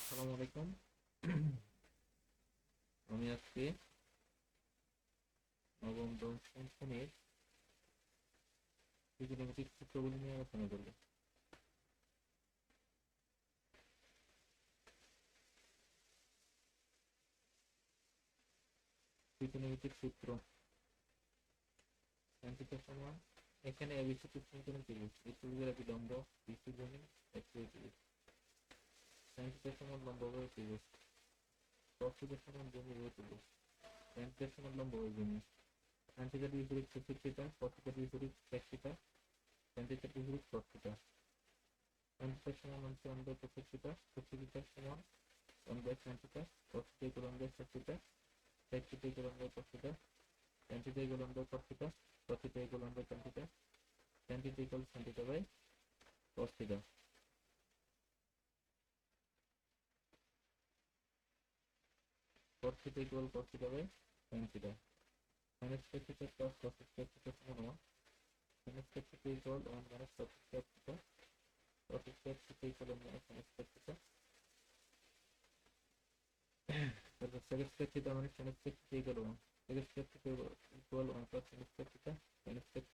আসসালামু আলাইকুম। আমি আজকে নবম দশম শ্রেণীর ত্রিকোণমিতিক সূত্রগুলি নিয়ে আলোচনা করব। ত্রিকোণমিতিক সূত্র tan থিটা সমান, এখানে ABC সমীকরণ ত্রিভুজ, ত্রিভুজের বিলম্ব BC ভূমি XY ত্রিভুজ। tan থিটা সমান লম্ববাহু ত্রিভুজ, cos থিটা সমান ভূমি বাহু ত্রিভুজ, tan থিটা সমান লম্ববাহু ভূমি। tan থিটার বিপরীত cosec থিটা, cos থিটার বিপরীত sec থিটা, tan থিটার বিপরীত cos থিটা। tan থিটা সমান 1 by cosec theta, cosec theta সমান 1 by tan theta, cos theta equal 1 by sec theta, sec theta equal 1 by cos theta, tan theta equal 1 by cos theta, cos theta equal 1 by tan theta, tan theta equal sin theta by cos theta. Cos theta equal cos theta by sin theta. Sin square theta plus cos square theta সমান 1. Sin square theta equal 1 minus cos square theta. Cos square theta equal 1 minus sin square theta. তারপর sec square theta মানে sin square theta equal 1. Sec square theta equal 1 plus sin square theta. Sin square